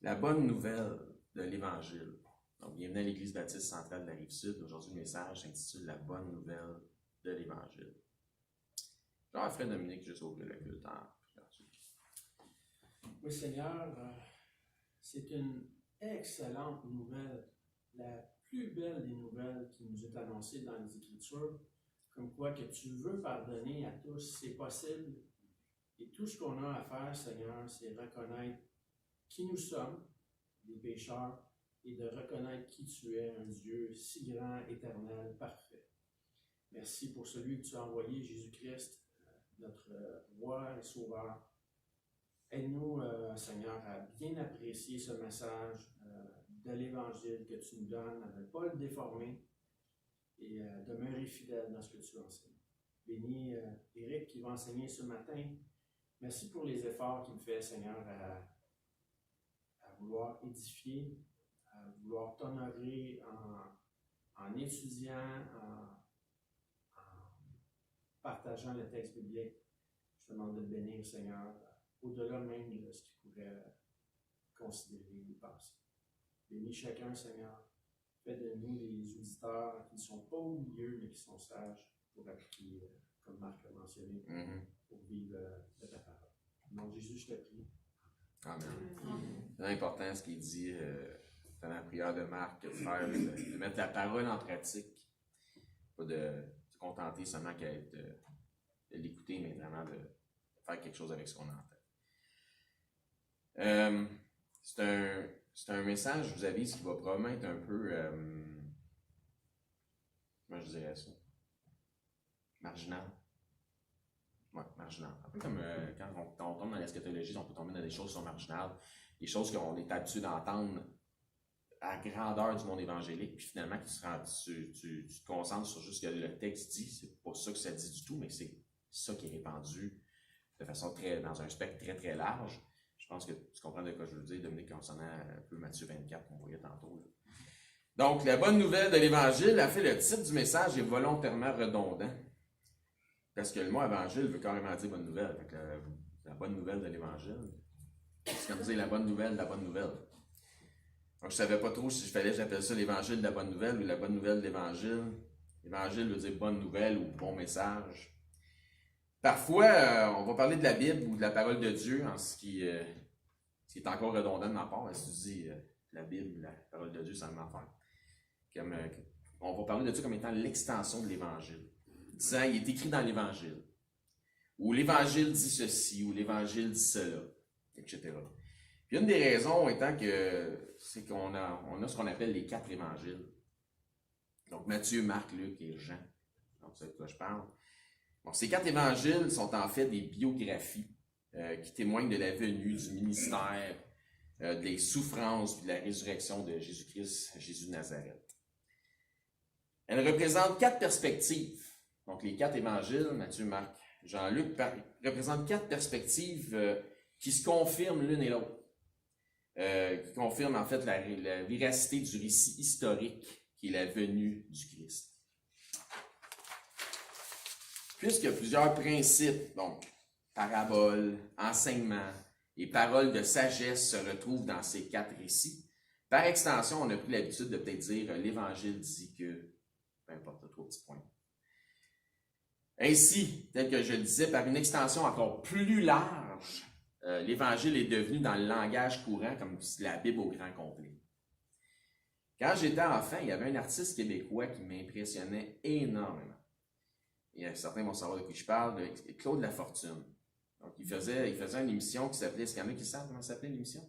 La bonne nouvelle de l'Évangile. Donc, bienvenue à l'Église baptiste centrale de la Rive-Sud. Aujourd'hui, le message s'intitule La bonne nouvelle de l'Évangile. Jean-Fred Dominique, juste ouvrir le culte en Oui, Seigneur, c'est une excellente nouvelle, la plus belle des nouvelles qui nous est annoncée dans les Écritures, comme quoi que tu veux pardonner à tous, c'est possible. Et tout ce qu'on a à faire, Seigneur, c'est reconnaître qui nous sommes, des pécheurs, et de reconnaître qui tu es, un Dieu si grand, éternel, parfait. Merci pour celui que tu as envoyé, Jésus-Christ, notre roi et sauveur. Aide-nous, Seigneur, à bien apprécier ce message de l'Évangile que tu nous donnes, à ne pas le déformer et demeurer fidèle dans ce que tu enseignes. Bénis Éric qui va enseigner ce matin. Merci pour les efforts qu'il fait, Seigneur, à vouloir édifier, à vouloir t'honorer en étudiant, en partageant le texte biblique. Je te demande de le bénir, Seigneur, au-delà même de ce qu'il pourrait considérer ou penser. Bénis chacun, Seigneur. Fais de nous des auditeurs qui ne sont pas au milieu, mais qui sont sages pour appliquer, comme Marc l'a mentionné, pour vivre de ta parole. Au nom de Jésus, je te prie. Amen. C'est important ce qu'il dit dans la prière de Marc, de mettre la parole en pratique. Pas de se contenter seulement de l'écouter, mais vraiment de faire quelque chose avec ce qu'on entend. C'est un message, je vous avise, qui va probablement être un peu, comment je dirais ça, marginal. Ouais, marginal. Un peu comme quand on tombe dans l'eschatologie, on peut tomber dans des choses qui sont marginales, des choses qu'on est habitué d'entendre à grandeur du monde évangélique, puis finalement, tu te concentres sur juste ce que le texte dit, c'est pas ça que ça dit du tout, mais c'est ça qui est répandu de façon dans un spectre très très large. Je pense que tu comprends de quoi je veux dire, Dominique, quand on s'en a un peu Matthieu 24 qu'on voyait tantôt. Là. Donc, la bonne nouvelle de l'Évangile, a fait le titre du message est volontairement redondant. Parce que le mot évangile veut carrément dire bonne nouvelle. Fait que la bonne nouvelle de l'Évangile, c'est comme dire la bonne nouvelle de la bonne nouvelle. Donc, je ne savais pas trop si j'appelle ça l'Évangile de la bonne nouvelle ou la bonne nouvelle de l'Évangile. L'Évangile veut dire bonne nouvelle ou bon message. Parfois, on va parler de la Bible ou de la parole de Dieu, en ce qui est encore redondant de ma part. Si tu dis la Bible ou la parole de Dieu, ça me faire. On va parler de Dieu comme étant l'extension de l'Évangile. Disant, il est écrit dans l'Évangile. Ou l'Évangile dit ceci, ou l'Évangile dit cela, etc. Puis une des raisons étant que c'est qu'on a ce qu'on appelle les 4 évangiles. Donc Matthieu, Marc, Luc et Jean. Donc c'est de quoi je parle. Donc, ces 4 évangiles sont en fait des biographies qui témoignent de la venue, du ministère, des souffrances et de la résurrection de Jésus-Christ, Jésus de Nazareth. Elles représentent 4 perspectives. Donc, les 4 évangiles, Matthieu, Marc, Jean, Luc, représentent 4 perspectives qui se confirment l'une et l'autre. Qui confirment en fait la véracité du récit historique qui est la venue du Christ. Puisqu'il y a plusieurs principes, donc paraboles, enseignements et paroles de sagesse se retrouvent dans ces 4 récits, par extension, on a pris l'habitude de peut-être dire l'Évangile dit que, peu importe, 3 petits points. Ainsi, tel que je le disais, par une extension encore plus large, l'Évangile est devenu dans le langage courant comme la Bible au grand complet. Quand j'étais enfant, il y avait un artiste québécois qui m'impressionnait énormément. Et certains vont savoir de qui je parle, de Claude Lafortune. Donc, il faisait une émission qui s'appelait, est-ce qu'il y en a qui savent comment ça s'appelait l'émission?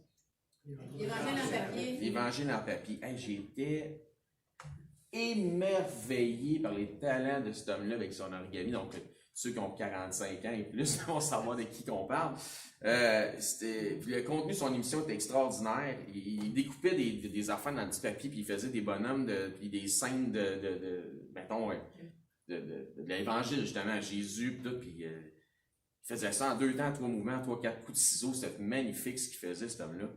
L'Évangile en papier. L'Évangile en papier. Hey, j'étais émerveillé par les talents de cet homme-là avec son origami. Donc, ceux qui ont 45 ans et plus vont savoir de qui qu'on parle. Puis le contenu de son émission était extraordinaire. Il découpait des affaires dans du papier, puis il faisait des bonhommes, puis des scènes mettons, de l'Évangile, justement, Jésus, puis il faisait ça en 2 temps, 3 mouvements, 3, 4 coups de ciseaux. C'était magnifique ce qu'il faisait, cet homme-là.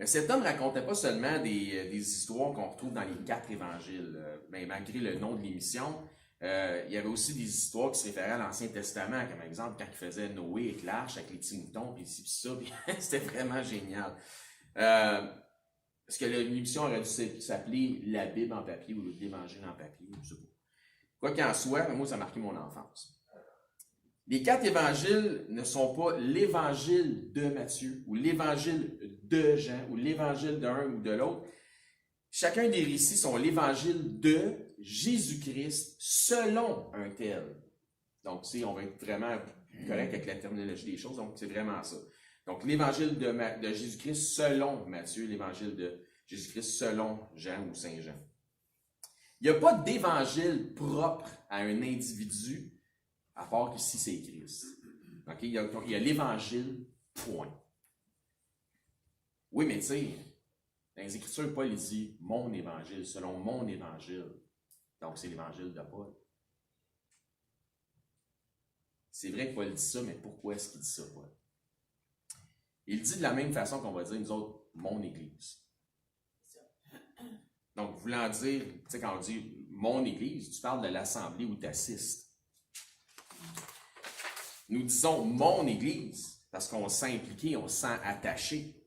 Cet homme ne racontait pas seulement des histoires qu'on retrouve dans les 4 évangiles, malgré le nom de l'émission, Il y avait aussi des histoires qui se référaient à l'Ancien Testament, comme exemple quand il faisait Noé avec l'arche, avec les petits moutons, puis ci, puis ça, puis c'était vraiment génial. Est-ce que l'émission aurait dû s'appeler La Bible en papier ou l'Évangile en papier? Je sais pas. Quoi qu'il en soit, moi, ça a marqué mon enfance. Les 4 évangiles ne sont pas l'évangile de Matthieu, ou l'évangile de Jean, ou l'évangile d'un ou de l'autre. Chacun des récits sont l'évangile de Jésus-Christ selon un tel. Donc, on va être vraiment correct avec la terminologie des choses, donc c'est vraiment ça. Donc, l'évangile de Jésus-Christ selon Matthieu, l'évangile de Jésus-Christ selon Jean ou Saint Jean. Il n'y a pas d'évangile propre à un individu, à part qu'ici c'est Christ. Okay? Il y a l'évangile, point. Oui, mais tu sais, dans les Écritures, Paul dit « mon évangile, selon mon évangile ». Donc, c'est l'évangile de Paul. C'est vrai que Paul dit ça, mais pourquoi est-ce qu'il dit ça, Paul? Il dit de la même façon qu'on va dire, nous autres, mon Église. Donc, voulant dire, tu sais, quand on dit mon Église, tu parles de l'assemblée où tu assistes. Nous disons mon Église parce qu'on se sent impliqué, on se sent attaché.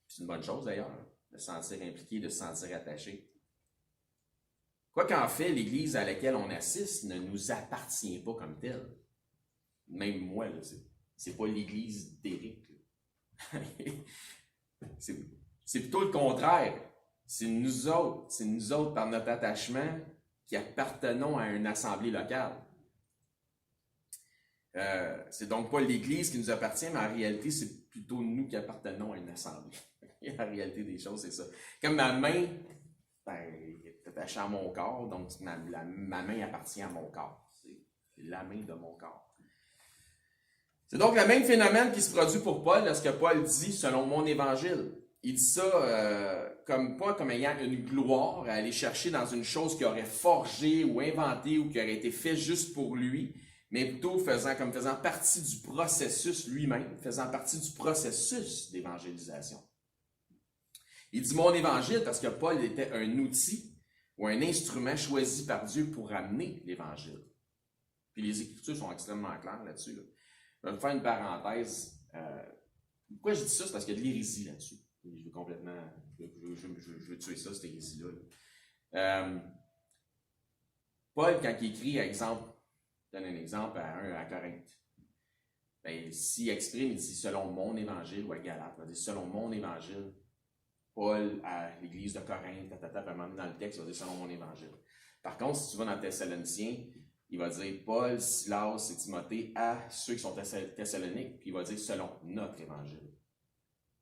C'est une bonne chose d'ailleurs, de se sentir impliqué, de se sentir attaché. Quoi qu'en fait, l'Église à laquelle on assiste ne nous appartient pas comme telle. Même moi, là, c'est pas l'Église d'Éric. C'est plutôt le contraire. C'est nous autres, par notre attachement, qui appartenons à une assemblée locale. C'est donc pas l'Église qui nous appartient, mais en réalité, c'est plutôt nous qui appartenons à une assemblée. La réalité des choses, c'est ça. Comme ma main, est attachée à mon corps, donc ma main appartient à mon corps. C'est la main de mon corps. C'est donc le même phénomène qui se produit pour Paul lorsque Paul dit « selon mon évangile ». Il dit ça pas comme ayant une gloire à aller chercher dans une chose qu'il aurait forgée ou inventée ou qui aurait été fait juste pour lui, mais plutôt faisant partie du processus lui-même, faisant partie du processus d'évangélisation. Il dit « mon évangile » parce que Paul était un outil ou un instrument choisi par Dieu pour amener l'évangile. Puis les Écritures sont extrêmement claires là-dessus. Là. Je vais me faire une parenthèse. Pourquoi je dis ça? C'est parce qu'il y a de l'hérésie là-dessus. Je veux complètement... Je veux tuer ça, cette hérésie-là. Paul, quand il écrit, exemple, je donne un exemple à Corinthe. Ben, s'il exprime, il dit selon mon évangile, ou à Galate, il va dire selon mon évangile. Paul, à l'église de Corinthe, vraiment dans le texte, il va dire selon mon évangile. Par contre, si tu vas dans Thessaloniciens, il va dire Paul, Silas et Timothée à ceux qui sont Thessaloniques, puis il va dire selon notre évangile.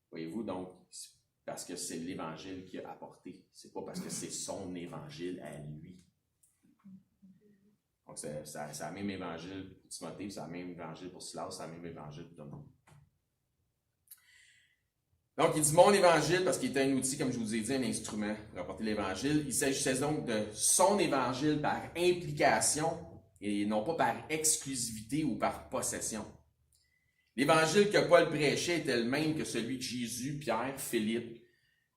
Voyez-vous, donc, parce que c'est l'évangile qu'il a apporté. C'est pas parce que c'est son évangile à lui. Donc, c'est le même évangile pour Timothée, c'est le même évangile pour Silas, c'est le même évangile pour tout le monde. Donc, il dit mon évangile parce qu'il était un outil, comme je vous ai dit, un instrument pour apporter l'évangile. Il s'agissait donc de son évangile par implication et non pas par exclusivité ou par possession. L'évangile que Paul prêchait était le même que celui de Jésus, Pierre, Philippe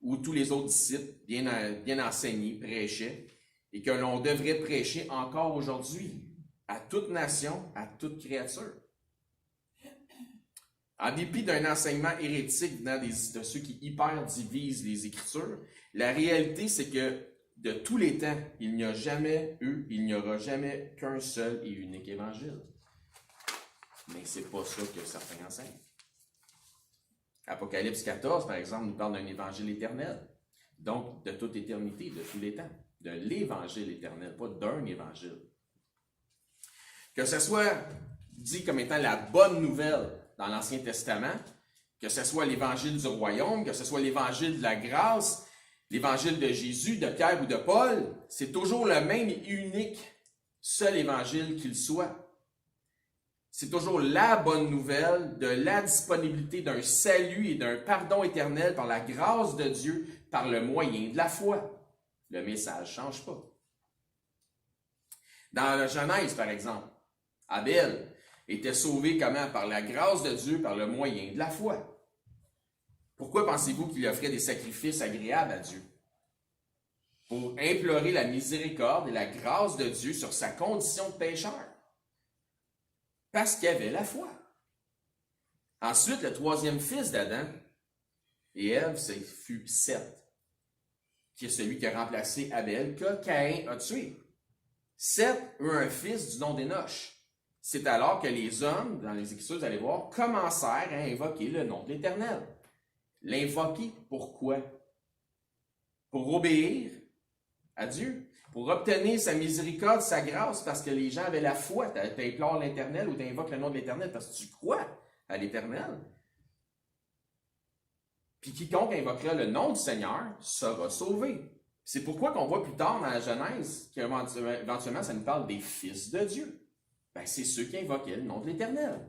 ou tous les autres disciples bien enseignés prêchaient et que l'on devrait prêcher encore aujourd'hui à toute nation, à toute créature. En dépit d'un enseignement hérétique venant de ceux qui hyper divisent les Écritures, la réalité c'est que de tous les temps, il n'y aura jamais qu'un seul et unique évangile. Mais c'est pas ça que certains enseignent. Apocalypse 14, par exemple, nous parle d'un évangile éternel. Donc, de toute éternité, de tous les temps. De l'évangile éternel, pas d'un évangile. Que ce soit dit comme étant la bonne nouvelle dans l'Ancien Testament, que ce soit l'évangile du royaume, que ce soit l'évangile de la grâce, l'évangile de Jésus, de Pierre ou de Paul, c'est toujours le même et unique seul évangile qu'il soit. C'est toujours la bonne nouvelle de la disponibilité d'un salut et d'un pardon éternel par la grâce de Dieu, par le moyen de la foi. Le message ne change pas. Dans la Genèse, par exemple, Abel était sauvé comment? Par la grâce de Dieu, par le moyen de la foi. Pourquoi pensez-vous qu'il offrait des sacrifices agréables à Dieu? pour implorer la miséricorde et la grâce de Dieu sur sa condition de pécheur. Parce qu'il avait la foi. Ensuite, le troisième fils d'Adam et Ève, ce fut Seth, qui est celui qui a remplacé Abel, que Caïn a tué. Seth eut un fils du nom d'Énoch. C'est alors que les hommes, dans les Écritures, vous allez voir, commencèrent à invoquer le nom de l'Éternel. L'invoquer, pourquoi? Pour obéir à Dieu, pour obtenir sa miséricorde, sa grâce, parce que les gens avaient la foi. Tu implores l'Éternel ou tu invoques le nom de l'Éternel parce que tu crois à l'Éternel. Puis quiconque invoquera le nom du Seigneur sera sauvé. C'est pourquoi qu'on voit plus tard dans la Genèse qu'éventuellement ça nous parle des fils de Dieu. Ben, c'est ceux qui invoquaient le nom de l'Éternel.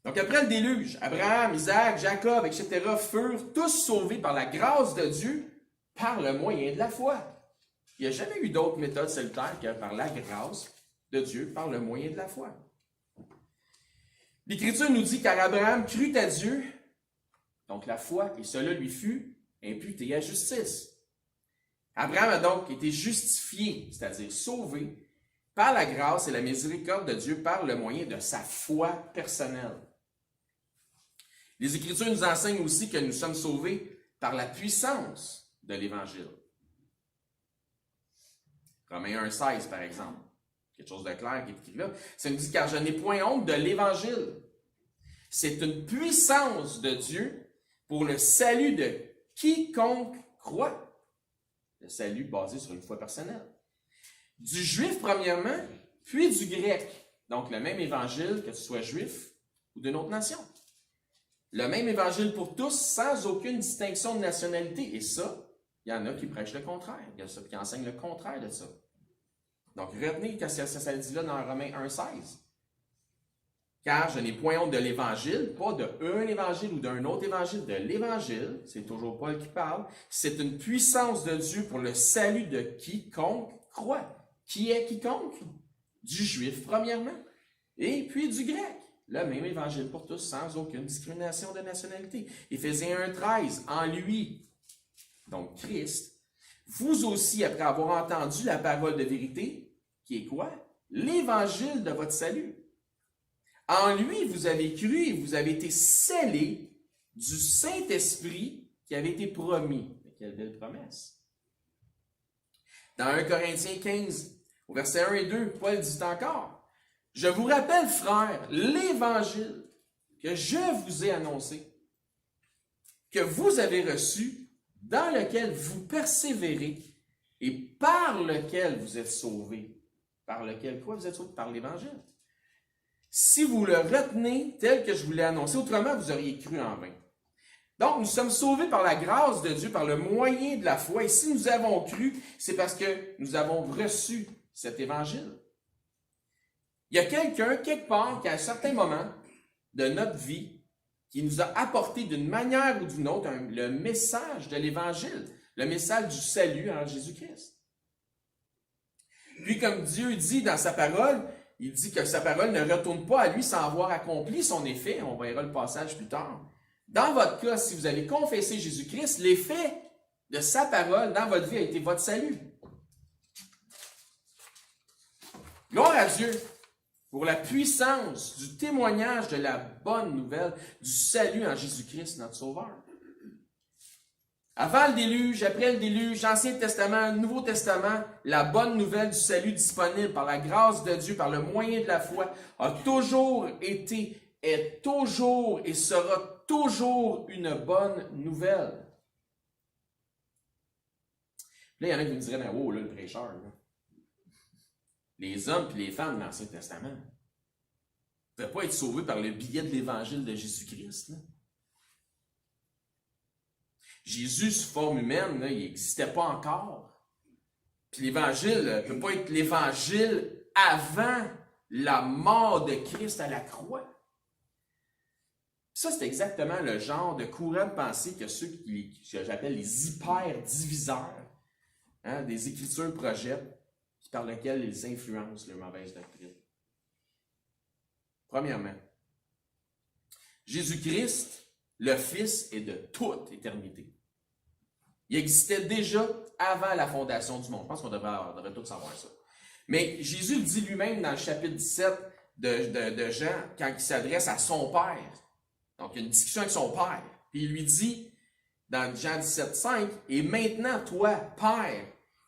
Donc après le déluge, Abraham, Isaac, Jacob, etc. furent tous sauvés par la grâce de Dieu par le moyen de la foi. Il n'y a jamais eu d'autre méthode salutaire que par la grâce de Dieu, par le moyen de la foi. L'Écriture nous dit car Abraham crut à Dieu, donc la foi, et cela lui fut imputé à justice. Abraham a donc été justifié, c'est-à-dire sauvé, par la grâce et la miséricorde de Dieu par le moyen de sa foi personnelle. Les Écritures nous enseignent aussi que nous sommes sauvés par la puissance de l'Évangile. Romains 1,16 par exemple. Quelque chose de clair qui est écrit là. Ça nous dit, car je n'ai point honte de l'Évangile. C'est une puissance de Dieu pour le salut de quiconque croit. Le salut basé sur une foi personnelle. Du juif premièrement, puis du grec. Donc le même évangile que tu sois juif ou d'une autre nation. Le même évangile pour tous, sans aucune distinction de nationalité. Et ça, il y en a qui prêchent le contraire. Il y a ceux qui enseignent le contraire de ça. Donc, retenez que ça dit là dans Romains 1,16. Car je n'ai point honte de l'évangile, pas d'un évangile ou d'un autre évangile, de l'évangile, c'est toujours Paul qui parle. C'est une puissance de Dieu pour le salut de quiconque croit. Qui est quiconque? Du juif, premièrement, et puis du grec. Le même évangile pour tous, sans aucune discrimination de nationalité. Éphésiens 1,13. En lui, donc Christ, vous aussi, après avoir entendu la parole de vérité, qui est quoi? L'évangile de votre salut. En lui, vous avez cru et vous avez été scellés du Saint-Esprit qui avait été promis. Quelle belle promesse. Dans 1 Corinthiens 15, au verset 1 et 2, Paul dit encore, « Je vous rappelle, frères, l'évangile que je vous ai annoncé, que vous avez reçu, dans lequel vous persévérez et par lequel vous êtes sauvés. » Par lequel quoi vous êtes sauvés? Par l'évangile. Si vous le retenez tel que je vous l'ai annoncé, autrement vous auriez cru en vain. Donc, nous sommes sauvés par la grâce de Dieu, par le moyen de la foi. Et si nous avons cru, c'est parce que nous avons reçu cet évangile. Il y a quelqu'un, quelque part, qui à un certain moment de notre vie, qui nous a apporté d'une manière ou d'une autre le message de l'évangile, le message du salut en Jésus-Christ. Puis, comme Dieu dit dans sa parole, il dit que sa parole ne retourne pas à lui sans avoir accompli son effet. On verra le passage plus tard. Dans votre cas, si vous avez confessé Jésus-Christ, l'effet de sa parole dans votre vie a été votre salut. Gloire à Dieu pour la puissance du témoignage de la bonne nouvelle du salut en Jésus-Christ, notre Sauveur. Avant le déluge, après le déluge, Ancien Testament, Nouveau Testament, la bonne nouvelle du salut disponible par la grâce de Dieu, par le moyen de la foi, a toujours été, est toujours et sera toujours une bonne nouvelle. Là, il y en a qui me diraient, ben, oh, là, le prêcheur, là. Les hommes et les femmes de l'Ancien Testament ne pouvaient pas être sauvés par le billet de l'Évangile de Jésus-Christ, là. Jésus, sous forme humaine, là, il n'existait pas encore. Puis l'Évangile ne peut pas être l'Évangile avant la mort de Christ à la croix. Ça, c'est exactement le genre de courant de pensée que ceux que j'appelle les hyper-diviseurs des Écritures projettent, par lesquels ils influencent leur mauvaise doctrine. Premièrement, Jésus-Christ, le Fils, est de toute éternité. Il existait déjà avant la fondation du monde. Je pense qu'on devrait tous savoir ça. Mais Jésus le dit lui-même dans le chapitre 17 de Jean, quand il s'adresse à son Père. Donc, il y a une discussion avec son Père. Puis il lui dit, dans Jean 17, 5, « Et maintenant, toi, Père,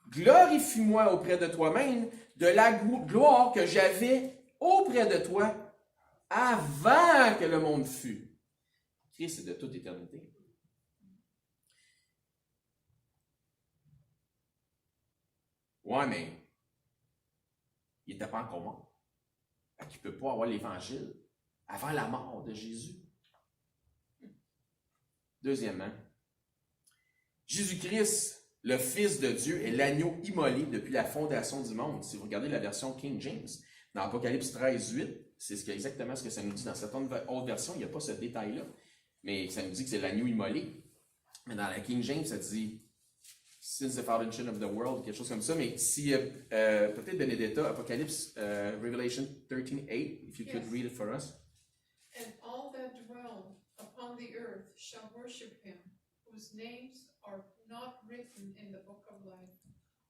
glorifie-moi auprès de toi-même de la gloire que j'avais auprès de toi avant que le monde fût. » Christ est de toute éternité. Ouais, mais il n'était pas encore mort. Fait qu'il ne peut pas avoir l'Évangile avant la mort de Jésus. Deuxièmement, Jésus-Christ, le Fils de Dieu, est l'agneau immolé depuis la fondation du monde. Si vous regardez la version King James, dans Apocalypse 13, 8, c'est exactement ce que ça nous dit. Dans cette autre version, il n'y a pas ce détail-là, mais ça nous dit que c'est l'agneau immolé. Mais dans la King James, ça dit Since the foundation of the world, quelque chose comme ça. Mais si, peut-être Benedetta, Apocalypse, Revelation 13, 8, if you could read it for us. And all that dwell upon the earth shall worship him, whose names are not written in the book of life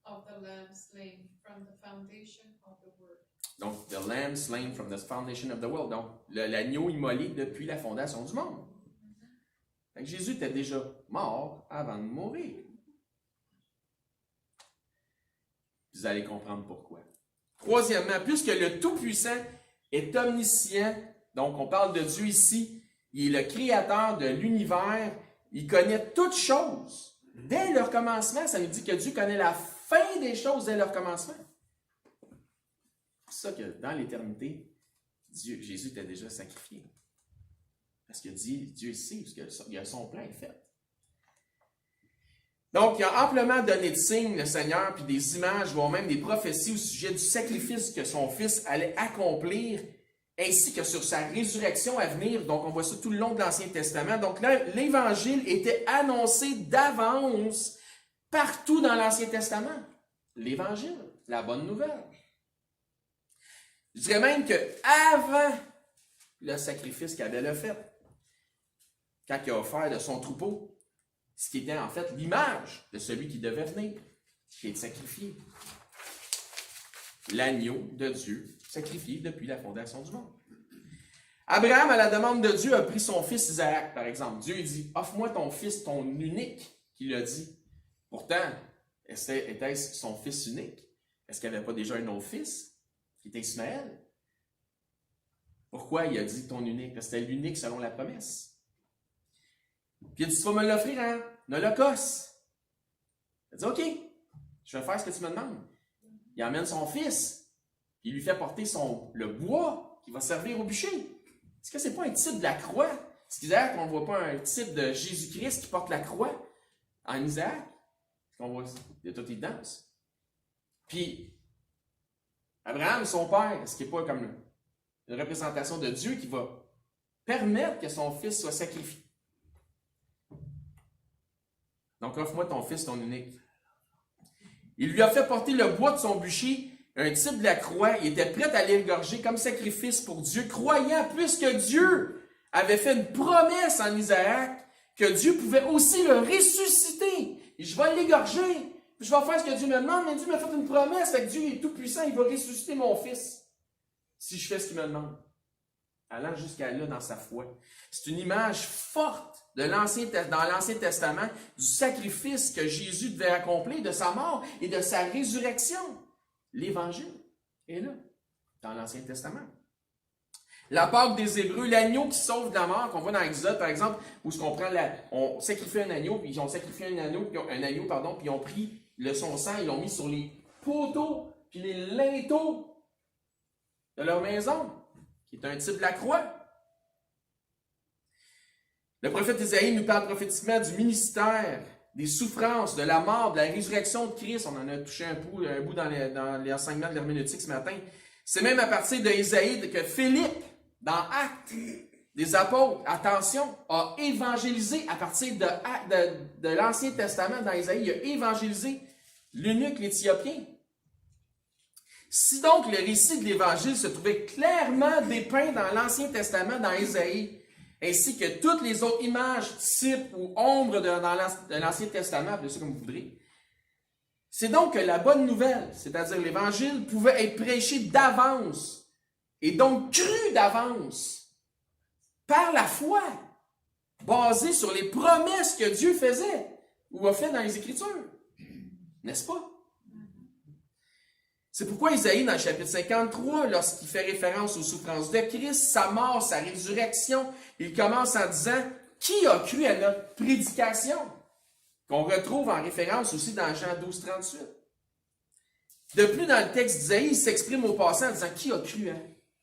of the Lamb slain from the foundation of the world. Donc, the Lamb slain from the foundation of the world. Donc, l'agneau immolé depuis la fondation du monde. Donc, Jésus était déjà mort avant de mourir. Vous allez comprendre pourquoi. Troisièmement, puisque le Tout-Puissant est omniscient, donc on parle de Dieu ici, il est le créateur de l'univers, il connaît toutes choses. Dès leur commencement, ça nous dit que Dieu connaît la fin des choses dès leur commencement. C'est pour ça que dans l'éternité, Jésus était déjà sacrifié. Parce que Dieu sait, parce qu'il a son plan est fait. Donc, il a amplement donné de signes, le Seigneur, puis des images, voire même des prophéties au sujet du sacrifice que son Fils allait accomplir, ainsi que sur sa résurrection à venir. Donc, on voit ça tout le long de l'Ancien Testament. Donc, là, l'Évangile était annoncé d'avance partout dans l'Ancien Testament. L'Évangile, la bonne nouvelle. Je dirais même qu'avant le sacrifice qu'Abel a fait, quand il a offert de son troupeau, ce qui était en fait l'image de celui qui devait venir, qui est sacrifié. L'agneau de Dieu, sacrifié depuis la fondation du monde. Abraham, à la demande de Dieu, a pris son fils Isaac, par exemple. Dieu dit, « Offre-moi ton fils, ton unique », qu'il a dit. Pourtant, était-ce son fils unique? Est-ce qu'il n'y avait pas déjà un autre fils, qui était Ismaël? Pourquoi il a dit ton unique? Parce que c'était l'unique selon la promesse. Puis il a dit, tu vas me l'offrir en holocauste. Il a dit, OK, je vais faire ce que tu me demandes. Il emmène son fils, il lui fait porter le bois qui va servir au bûcher. Est-ce que ce n'est pas un type de la croix? Est-ce qu'Isaac, on ne voit pas un type de Jésus-Christ qui porte la croix en Isaac? Est-ce qu'on voit de toute évidence? Puis, Abraham, son père, est-ce qu'il n'est pas comme une représentation de Dieu qui va permettre que son fils soit sacrifié? Donc, offre-moi ton fils, ton unique. Il lui a fait porter le bois de son bûcher, un type de la croix. Il était prêt à l'égorger comme sacrifice pour Dieu, croyant, puisque Dieu avait fait une promesse en Isaac, que Dieu pouvait aussi le ressusciter. Et je vais l'égorger. Je vais faire ce que Dieu me demande, mais Dieu m'a fait une promesse. Fait que Dieu est tout puissant, il va ressusciter mon fils. Si je fais ce qu'il me demande. Allant jusqu'à là dans sa foi. C'est une image forte dans l'Ancien Testament du sacrifice que Jésus devait accomplir, de sa mort et de sa résurrection. L'Évangile est là, dans l'Ancien Testament. La Pâque des Hébreux, l'agneau qui sauve de la mort, qu'on voit dans Exode, par exemple, où on sacrifie un agneau, puis ils ont sacrifié un agneau, puis ils ont pris son sang, ils l'ont mis sur les poteaux, puis les linteaux de leur maison, qui est un type de la croix. Le prophète Isaïe nous parle prophétiquement du ministère, des souffrances, de la mort, de la résurrection de Christ. On en a touché un bout dans les enseignements de l'herméneutique ce matin. C'est même à partir d'Isaïe que Philippe, dans Actes des Apôtres, attention, a évangélisé à partir de l'Ancien Testament, dans Isaïe, il a évangélisé l'eunuque l'Éthiopien. Si donc le récit de l'Évangile se trouvait clairement dépeint dans l'Ancien Testament, dans Isaïe, ainsi que toutes les autres images, types ou ombres de l'Ancien Testament, appelez ça comme vous voudrez. C'est donc que la bonne nouvelle, c'est-à-dire l'Évangile, pouvait être prêché d'avance, et donc cru d'avance, par la foi, basée sur les promesses que Dieu faisait, ou a fait dans les Écritures. N'est-ce pas? C'est pourquoi Isaïe, dans le chapitre 53, lorsqu'il fait référence aux souffrances de Christ, sa mort, sa résurrection, il commence en disant « Qui a cru à notre prédication? » qu'on retrouve en référence aussi dans Jean 12, 38. De plus, dans le texte d'Isaïe, il s'exprime au passant en disant « Qui a cru à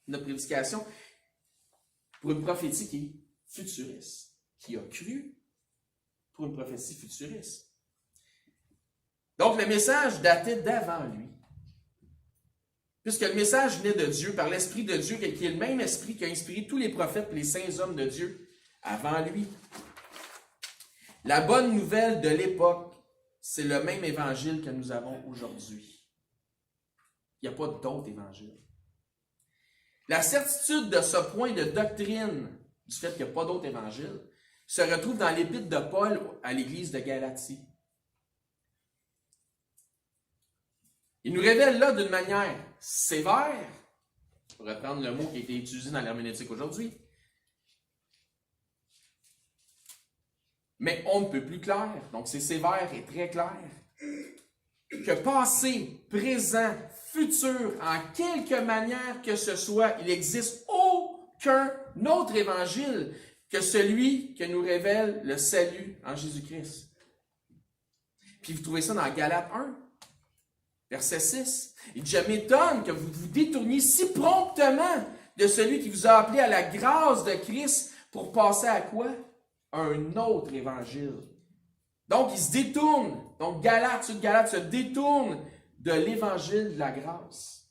notre prédication? » pour une prophétie qui est futuriste. Qui a cru pour une prophétie futuriste. Donc, le message datait d'avant lui. Puisque le message venait de Dieu, par l'Esprit de Dieu, qui est le même Esprit qui a inspiré tous les prophètes et les saints hommes de Dieu avant lui. La bonne nouvelle de l'époque, c'est le même évangile que nous avons aujourd'hui. Il n'y a pas d'autre évangile. La certitude de ce point de doctrine, du fait qu'il n'y a pas d'autre évangile, se retrouve dans l'épître de Paul à l'église de Galatie. Il nous révèle là d'une manière sévère, pour reprendre le mot qui a été utilisé dans l'herméneutique aujourd'hui, mais on ne peut plus clair, donc c'est sévère et très clair, que passé, présent, futur, en quelque manière que ce soit, il n'existe aucun autre évangile que celui que nous révèle le salut en Jésus-Christ. Puis vous trouvez ça dans Galates 1, verset 6. Il dit, je m'étonne que vous vous détourniez si promptement de celui qui vous a appelé à la grâce de Christ pour passer à quoi? Un autre évangile. Donc, il se détourne. Donc, Galates se détourne de l'évangile de la grâce.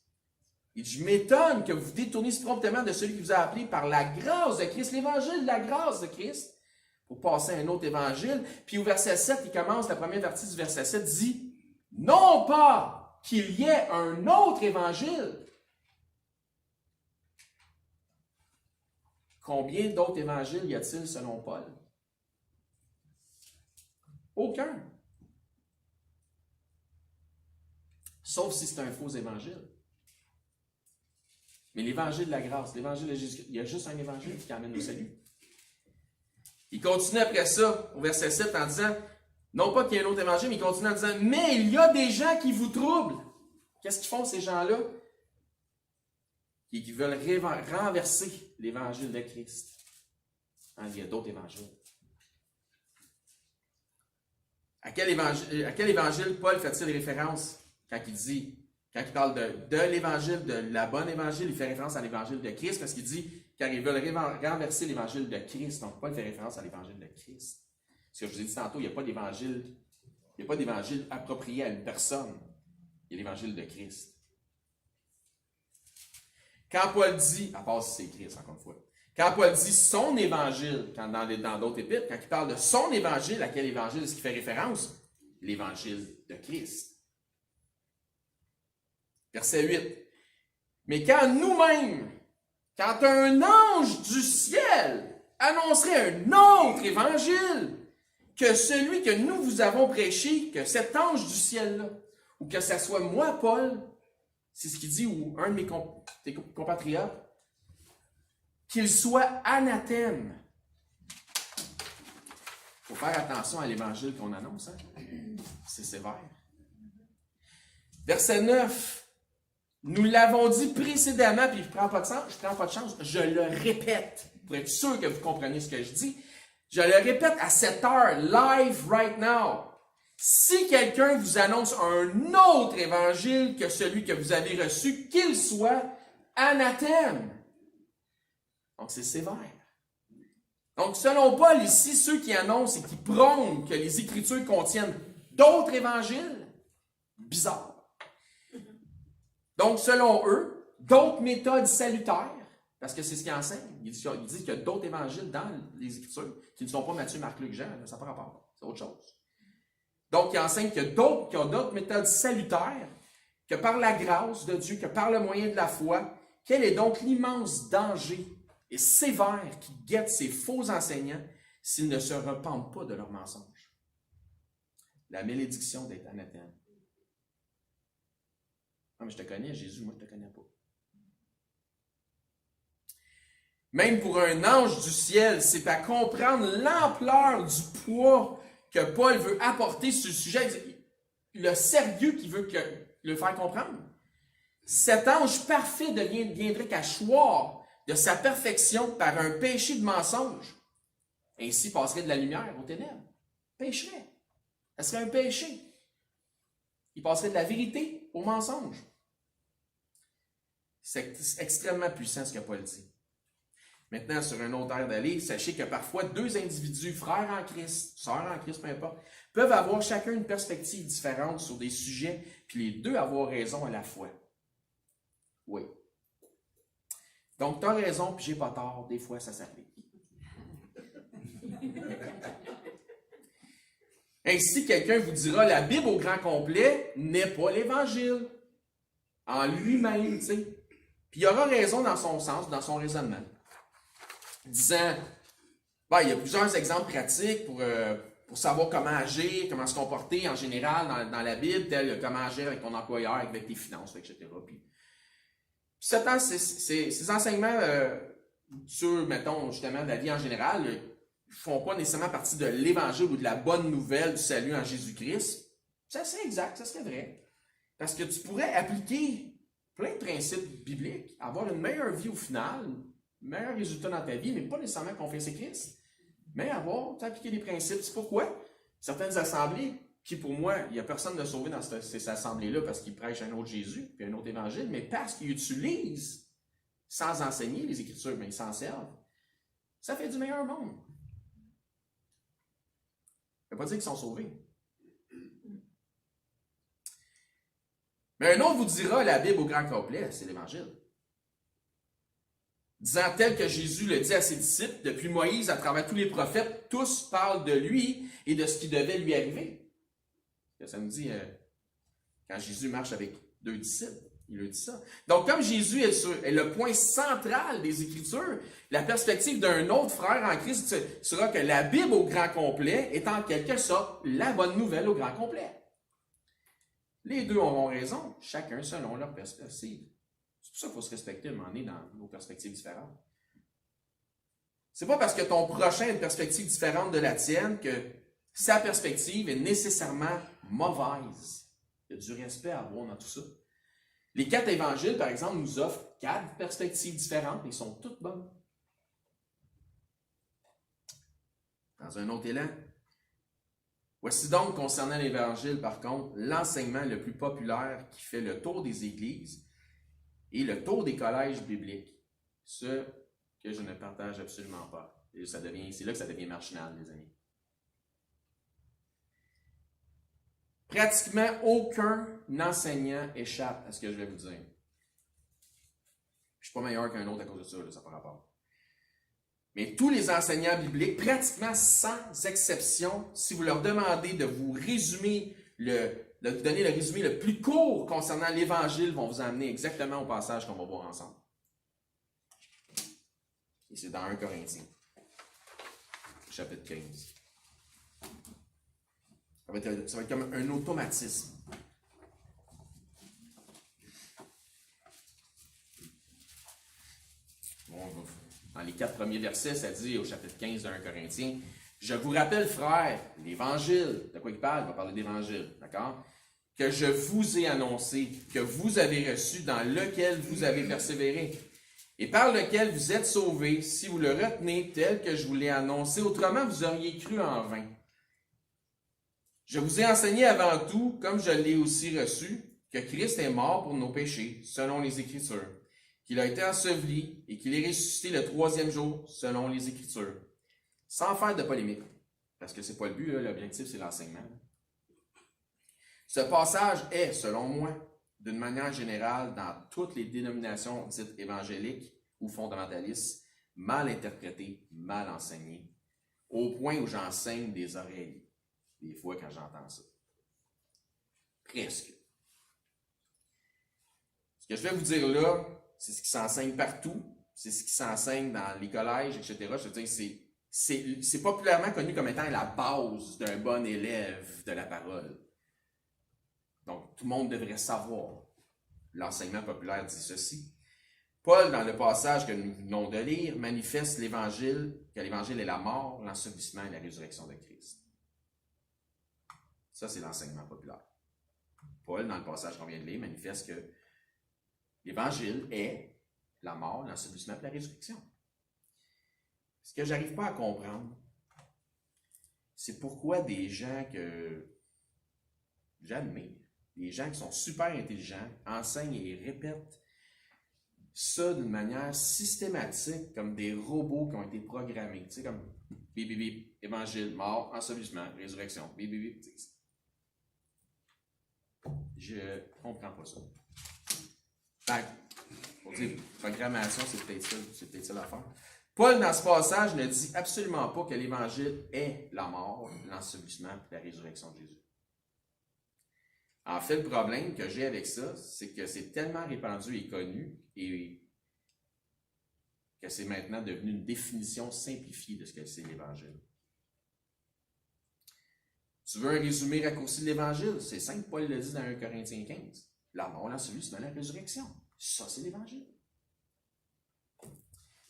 Il dit, je m'étonne que vous vous détourniez si promptement de celui qui vous a appelé par la grâce de Christ, l'évangile de la grâce de Christ, pour passer à un autre évangile. Puis au verset 7, il commence, la première partie du verset 7 dit, non pas qu'il y ait un autre évangile. Combien d'autres évangiles y a-t-il selon Paul? Aucun. Sauf si c'est un faux évangile. Mais l'évangile de la grâce, l'évangile de Jésus, il y a juste un évangile qui amène au salut. Il continue après ça, au verset 7, en disant, non pas qu'il y ait un autre évangile, mais il continue en disant, mais il y a des gens qui vous troublent. Qu'est-ce qu'ils font ces gens-là? Qui veulent renverser l'évangile de Christ. Il y a d'autres évangiles. À quel évangile Paul fait-il référence quand il parle de l'évangile, de la bonne évangile, il fait référence à l'évangile de Christ parce qu'il dit car ils veulent renverser l'évangile de Christ. Donc Paul fait référence à l'évangile de Christ. Ce que je vous ai dit tantôt, il n'y a pas d'évangile approprié à une personne. Il y a l'évangile de Christ. Quand Paul dit, à part si c'est Christ encore une fois, quand Paul dit son évangile, dans d'autres épîtres, quand il parle de son évangile, à quel évangile est-ce qu'il fait référence? L'évangile de Christ. Verset 8. Mais quand nous-mêmes, quand un ange du ciel annoncerait un autre évangile que celui que nous vous avons prêché, que cet ange du ciel-là, ou que ce soit moi, Paul, c'est ce qu'il dit, ou un de mes compatriotes, qu'il soit anathème. Il faut faire attention à l'évangile qu'on annonce. Hein? C'est sévère. Verset 9. Nous l'avons dit précédemment, puis je ne prends pas de chance, je le répète, pour être sûr que vous compreniez ce que je dis. Je le répète à cette heure, live right now. Si quelqu'un vous annonce un autre évangile que celui que vous avez reçu, qu'il soit anathème. Donc, c'est sévère. Donc, selon Paul, ici, ceux qui annoncent et qui prônent que les Écritures contiennent d'autres évangiles, bizarre. Donc, selon eux, d'autres méthodes salutaires, parce que c'est ce qu'ils enseignent. Ils disent qu'il y a d'autres évangiles dans les Écritures qui ne sont pas Matthieu, Marc, Luc, Jean, ça n'a pas rapport. C'est autre chose. Donc, ils enseignent qu'il y a d'autres méthodes salutaires, que par la grâce de Dieu, que par le moyen de la foi, quel est donc l'immense danger et sévère qui guette ces faux enseignants s'ils ne se repentent pas de leurs mensonges. La malédiction d'être anathème. Non, mais je te connais, Jésus, moi je ne te connais pas. Même pour un ange du ciel, c'est à comprendre l'ampleur du poids que Paul veut apporter sur le sujet, le sérieux qu'il veut le faire comprendre. Cet ange parfait deviendrait qu'à choir de sa perfection par un péché de mensonge. Ainsi passerait de la lumière aux ténèbres. Pécherait. Ça serait un péché. Il passerait de la vérité au mensonge. C'est extrêmement puissant ce que Paul dit. Maintenant, sur un autre air d'aller, sachez que parfois deux individus, frères en Christ, sœurs en Christ, peu importe, peuvent avoir chacun une perspective différente sur des sujets, puis les deux avoir raison à la fois. Oui. Donc, tu as raison, puis j'ai pas tort. Des fois, ça s'applique. Ainsi, quelqu'un vous dira, la Bible au grand complet n'est pas l'Évangile. En lui-même, tu sais. Puis il aura raison dans son sens, dans son raisonnement. Disant, il y a plusieurs exemples pratiques pour savoir comment agir, comment se comporter en général dans la Bible, tel comment agir avec ton employeur, avec tes finances, etc. Puis ces enseignements sur, mettons, justement, la vie en général, ne font pas nécessairement partie de l'Évangile ou de la bonne nouvelle du salut en Jésus-Christ. Ça serait exact, ça serait vrai. Parce que tu pourrais appliquer plein de principes bibliques, avoir une meilleure vie au final, meilleur résultat dans ta vie, mais pas nécessairement confesser Christ, mais appliquer des principes. C'est pourquoi certaines assemblées, qui pour moi, il n'y a personne de sauvé dans ces assemblées-là parce qu'ils prêchent un autre Jésus, puis un autre évangile, mais parce qu'ils utilisent, sans enseigner les Écritures, mais ils s'en servent, ça fait du meilleur monde. Ça ne veut pas dire qu'ils sont sauvés. Mais un autre vous dira, la Bible au grand complet, c'est l'Évangile. Disant tel que Jésus le dit à ses disciples, depuis Moïse à travers tous les prophètes, tous parlent de lui et de ce qui devait lui arriver. Ça nous dit, quand Jésus marche avec deux disciples, il leur dit ça. Donc, comme Jésus est le point central des Écritures, la perspective d'un autre frère en Christ sera que la Bible au grand complet est en quelque sorte la bonne nouvelle au grand complet. Les deux auront raison, chacun selon leur perspective. C'est pour ça qu'il faut se respecter à un moment donné dans nos perspectives différentes. C'est pas parce que ton prochain a une perspective différente de la tienne que sa perspective est nécessairement mauvaise. Il y a du respect à avoir dans tout ça. Les 4 évangiles, par exemple, nous offrent 4 perspectives différentes, mais ils sont toutes bonnes. Dans un autre élan. Voici donc, concernant l'évangile, par contre, l'enseignement le plus populaire qui fait le tour des églises et le tour des collèges bibliques. Ce que je ne partage absolument pas. Et c'est là que ça devient marginal, mes amis. Pratiquement aucun enseignant échappe à ce que je vais vous dire. Je ne suis pas meilleur qu'un autre à cause de ça, ça par rapport. Mais tous les enseignants bibliques, pratiquement sans exception, si vous leur demandez de vous résumer, de vous donner le résumé le plus court concernant l'Évangile, vont vous amener exactement au passage qu'on va voir ensemble. Et c'est dans 1 Corinthiens, chapitre 15. Ça va être comme un automatisme. Bon, dans les 4 premiers versets, ça dit au chapitre 15 de 1 Corinthiens, « Je vous rappelle, frères, l'Évangile, de quoi il parle? Il va parler d'Évangile, d'accord? Que je vous ai annoncé, que vous avez reçu, dans lequel vous avez persévéré, et par lequel vous êtes sauvés, si vous le retenez tel que je vous l'ai annoncé, autrement vous auriez cru en vain. Je vous ai enseigné avant tout, comme je l'ai aussi reçu, que Christ est mort pour nos péchés, selon les Écritures, qu'il a été enseveli et qu'il est ressuscité le 3e jour, selon les Écritures. Sans faire de polémique, parce que c'est pas le but, l'objectif c'est l'enseignement. Ce passage est, selon moi, d'une manière générale, dans toutes les dénominations dites évangéliques ou fondamentalistes, mal interprété, mal enseigné, au point où j'enseigne des oreilles, des fois quand j'entends ça. Presque. Ce que je vais vous dire là, c'est ce qui s'enseigne partout, c'est ce qui s'enseigne dans les collèges, etc. Je veux dire, c'est populairement connu comme étant la base d'un bon élève de la parole. Donc, tout le monde devrait savoir. L'enseignement populaire dit ceci. Paul, dans le passage que nous venons de lire, manifeste que l'Évangile est la mort, l'ensevelissement et la résurrection de Christ. Ça, c'est l'enseignement populaire. Paul, dans le passage qu'on vient de lire, manifeste que l'Évangile est la mort, l'ensevelissement et la résurrection. Ce que je n'arrive pas à comprendre, c'est pourquoi des gens que j'admire, des gens qui sont super intelligents, enseignent et répètent ça d'une manière systématique, comme des robots qui ont été programmés. Tu sais, comme bip, bip, bip, évangile, mort, ensevelissement, résurrection, bip, bip, bip. Je comprends pas ça. Fait que, pour dire, programmation, c'est peut-être ça l'affaire. Paul, dans ce passage, ne dit absolument pas que l'Évangile est la mort, l'ensevelissement et la résurrection de Jésus. En fait, le problème que j'ai avec ça, c'est que c'est tellement répandu et connu et que c'est maintenant devenu une définition simplifiée de ce que c'est l'Évangile. Tu veux un résumé raccourci de l'Évangile? C'est simple, Paul le dit dans 1 Corinthiens 15. La mort, l'ensevelissement, la résurrection. Ça, c'est l'Évangile.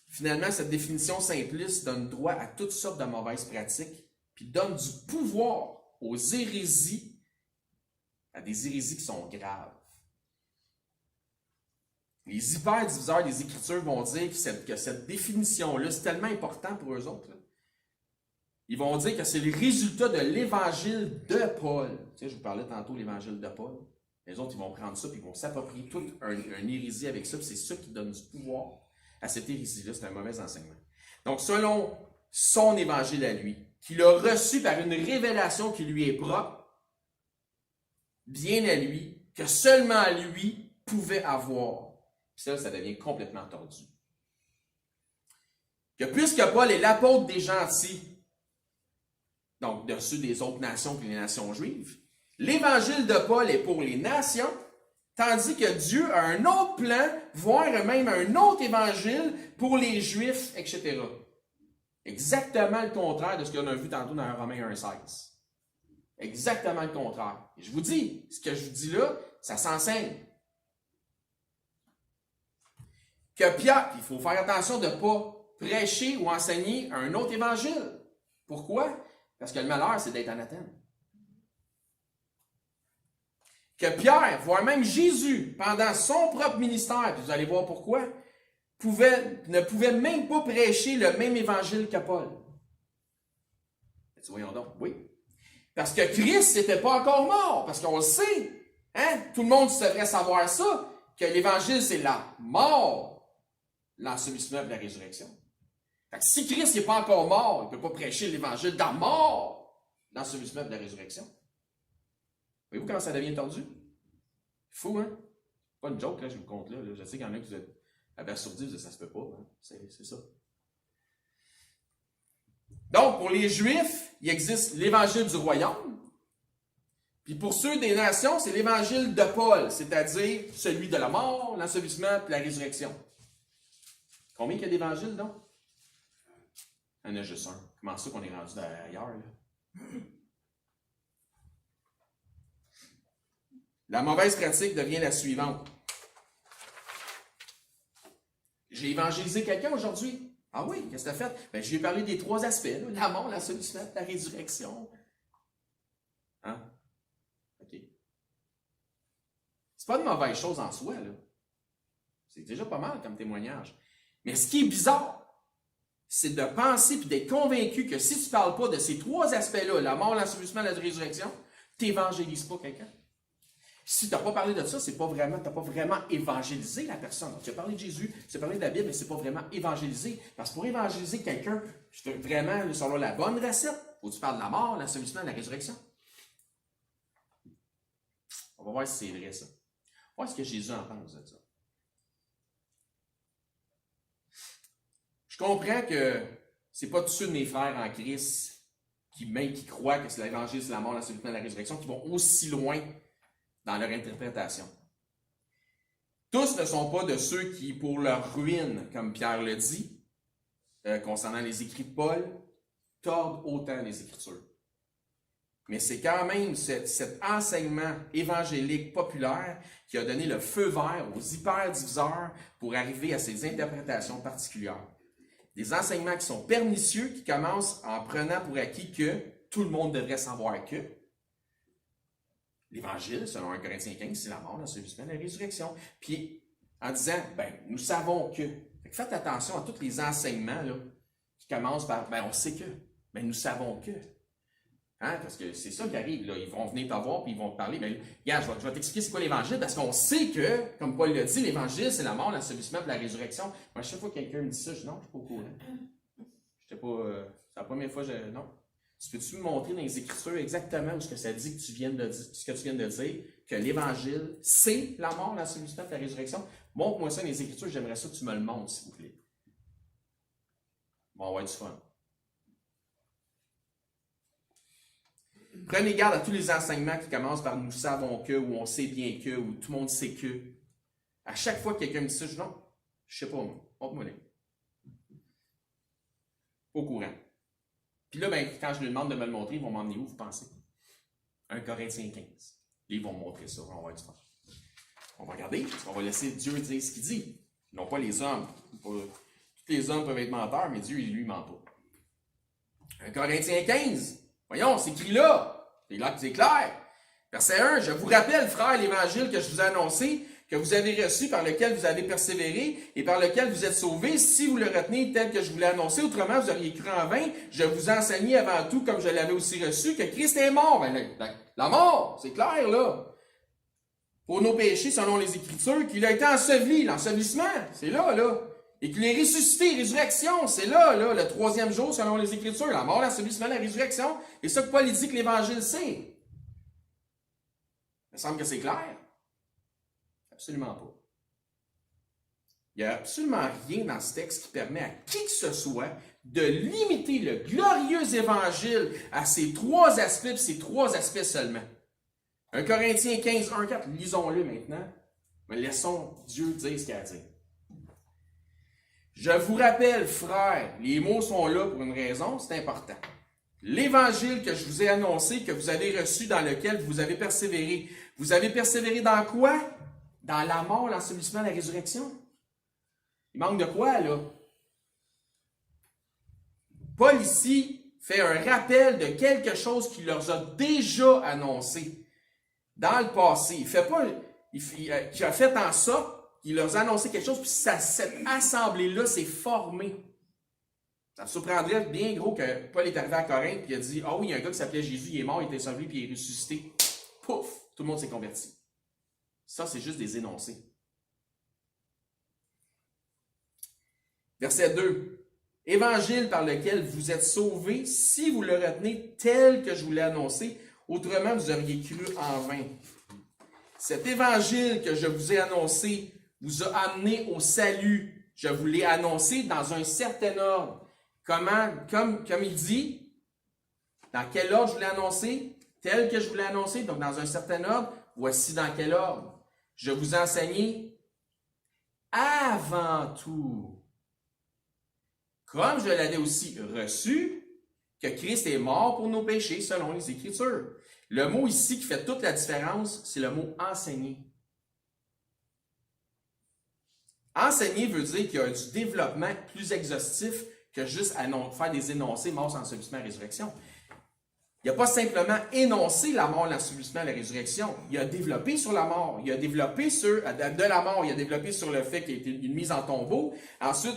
Finalement, cette définition simpliste donne droit à toutes sortes de mauvaises pratiques, puis donne du pouvoir aux hérésies, à des hérésies qui sont graves. Les hyper-diviseurs des Écritures vont dire que cette définition-là, c'est tellement important pour eux autres. Là. Ils vont dire que c'est le résultat de l'Évangile de Paul. Tu sais, je vous parlais tantôt de l'Évangile de Paul. Les autres, ils vont prendre ça, puis ils vont s'approprier toute une hérésie avec ça, puis c'est ça qui donne du pouvoir à cette hérésie-là. C'est un mauvais enseignement. Donc, selon son Évangile à lui, qu'il a reçu par une révélation qui lui est propre, bien à lui, que seulement lui pouvait avoir. Puis ça devient complètement tordu. Que puisque Paul est l'apôtre des gentils, donc de ceux des autres nations que les nations juives, l'évangile de Paul est pour les nations, tandis que Dieu a un autre plan, voire même un autre évangile pour les Juifs, etc. Exactement le contraire de ce qu'on a vu tantôt dans Romains 1,16. Exactement le contraire. Et je vous dis, ce que je vous dis là, ça s'enseigne. Que Pierre, il faut faire attention de ne pas prêcher ou enseigner un autre évangile. Pourquoi? Parce que le malheur, c'est d'être anathème. Que Pierre, voire même Jésus, pendant son propre ministère, puis vous allez voir pourquoi, ne pouvait même pas prêcher le même évangile que Paul. Voyons donc, oui. Parce que Christ n'était pas encore mort, parce qu'on le sait. Hein? Tout le monde devrait savoir ça, que l'évangile, c'est la mort, l'ensevelissement de la résurrection. Fait que si Christ n'est pas encore mort, il ne peut pas prêcher l'évangile de la mort, l'ensevelissement de la résurrection. Voyez-vous comment ça devient tordu? Fou, hein? Pas une joke, là, je vous compte là. Je sais qu'il y en a qui vous êtes abasourdis, vous dites, ça se peut pas. Hein? C'est ça. Donc, pour les Juifs, il existe l'évangile du royaume. Puis pour ceux des nations, c'est l'évangile de Paul, c'est-à-dire celui de la mort, l'ensevelissement et la résurrection. Combien il y a d'évangiles, donc? Il y en a juste un. Comment ça qu'on est rendu ailleurs, là? La mauvaise pratique devient la suivante. J'ai évangélisé quelqu'un aujourd'hui. Ah oui, qu'est-ce que tu as fait? Ben, je lui ai parlé des 3 aspects, là, la mort, l'ensevelissement, la résurrection. Hein? OK. C'est pas une mauvaise chose en soi, là. C'est déjà pas mal comme témoignage. Mais ce qui est bizarre, c'est de penser et d'être convaincu que si tu ne parles pas de ces 3 aspects-là, la mort, l'ensevelissement, la résurrection, tu n'évangélises pas quelqu'un. Si tu n'as pas parlé de ça, tu n'as pas vraiment évangélisé la personne. Donc, tu as parlé de Jésus, tu as parlé de la Bible, mais ce n'est pas vraiment évangélisé. Parce que pour évangéliser quelqu'un, vraiment, selon la bonne recette, il faut que tu parles de la mort, l'ensevelissement, de la résurrection. On va voir si c'est vrai, ça. On va voir ce que Jésus en pense de ça. Je comprends que ce n'est pas tous ceux de mes frères en Christ qui croient que c'est l'évangile, c'est la mort, l'ensevelissement, la résurrection, qui vont aussi loin dans leur interprétation. Tous ne sont pas de ceux qui, pour leur ruine, comme Pierre le dit, concernant les écrits de Paul, tordent autant les Écritures. Mais c'est quand même cet enseignement évangélique populaire qui a donné le feu vert aux hyperdiviseurs pour arriver à ces interprétations particulières. Des enseignements qui sont pernicieux, qui commencent en prenant pour acquis que tout le monde devrait savoir que l'Évangile, selon 1 Corinthiens 15, c'est la mort, l'ensevelissement, la résurrection. Puis en disant, nous savons que. Faites attention à tous les enseignements là, qui commencent par, on sait que, nous savons que. Hein? Parce que c'est ça qui arrive, là. Ils vont venir te voir puis ils vont te parler. Regarde, je vais t'expliquer c'est quoi l'Évangile, parce qu'on sait que, comme Paul l'a dit, l'Évangile, c'est la mort, l'ensevelissement et la résurrection. Moi, chaque fois que quelqu'un me dit ça, je dis non, je ne suis pas au courant. C'est la première fois que non. Tu peux-tu me montrer dans les Écritures exactement ce que ça dit que tu viens de dire, que l'Évangile, c'est la mort, l'ensevelissement et la résurrection? Montre-moi ça dans les Écritures, j'aimerais ça que tu me le montres, s'il vous plaît. Bon, on va être du fun. Prenez garde à tous les enseignements qui commencent par « nous savons que » ou « on sait bien que » ou « tout le monde sait que ». À chaque fois que quelqu'un me dit ça, je dis « non, je ne sais pas, moi. Montre-moi les. » Au courant. Puis là, quand je lui demande de me le montrer, ils vont m'emmener où, vous pensez? 1 Corinthiens 15. Ils vont me montrer ça, on va être fun. On va regarder, parce qu'on va laisser Dieu dire ce qu'il dit. Non pas les hommes. Tous les hommes peuvent être menteurs, mais Dieu, lui, ment pas. 1 Corinthiens 15. Voyons, c'est écrit là. C'est là que c'est clair. Verset 1. Je vous rappelle, frères, l'évangile que je vous ai annoncé, que vous avez reçu, par lequel vous avez persévéré et par lequel vous êtes sauvés, si vous le retenez tel que je vous l'ai annoncé. Autrement, vous auriez cru en vain. Je vous ai enseigné avant tout, comme je l'avais aussi reçu, que Christ est mort. La mort, c'est clair, là. Pour nos péchés, selon les Écritures, qu'il a été enseveli, l'ensevelissement, c'est là, là. Et qu'il est ressuscité, résurrection, c'est là, là, le 3e jour, selon les Écritures. La mort, l'ensevelissement, la résurrection. Et ça que Paul dit que l'Évangile c'est. Il me semble que c'est clair. Absolument pas. Il n'y a absolument rien dans ce texte qui permet à qui que ce soit de limiter le glorieux évangile à ces 3 aspects, puis ces 3 aspects seulement. 1 Corinthiens 15, 1, 4, lisons-le maintenant, mais laissons Dieu dire ce qu'il a à dire. Je vous rappelle, frères, les mots sont là pour une raison, c'est important. L'évangile que je vous ai annoncé, que vous avez reçu, dans lequel vous avez persévéré. Vous avez persévéré dans quoi? Dans la mort, l'ensevelissement, la résurrection. Il manque de quoi, là? Paul, ici, fait un rappel de quelque chose qu'il leur a déjà annoncé dans le passé. Il a fait en sorte qu'il leur a annoncé quelque chose, puis cette assemblée-là s'est formée. Ça me surprendrait bien gros que Paul est arrivé à Corinthe, puis il a dit « Ah oui, il y a un gars qui s'appelait Jésus, il est mort, il était sauvé, puis il est ressuscité. » Pouf! Tout le monde s'est converti. Ça, c'est juste des énoncés. Verset 2. Évangile par lequel vous êtes sauvés, si vous le retenez tel que je vous l'ai annoncé, autrement vous auriez cru en vain. Cet évangile que je vous ai annoncé vous a amené au salut. Je vous l'ai annoncé dans un certain ordre. Comme il dit, dans quel ordre je vous l'ai annoncé? Tel que je vous l'ai annoncé, donc dans un certain ordre. Voici dans quel ordre. Je vous ai enseigné avant tout, comme je l'avais aussi reçu, que Christ est mort pour nos péchés selon les Écritures. Le mot ici qui fait toute la différence, c'est le mot enseigner. Enseigner veut dire qu'il y a du développement plus exhaustif que juste faire des énoncés, mort, ensevelissement, résurrection. Il n'a pas simplement énoncé la mort, l'ensevelissement, la résurrection. Il a développé sur la mort. Il a développé sur, de la mort, il a développé sur le fait qu'il a été une mise en tombeau. Ensuite,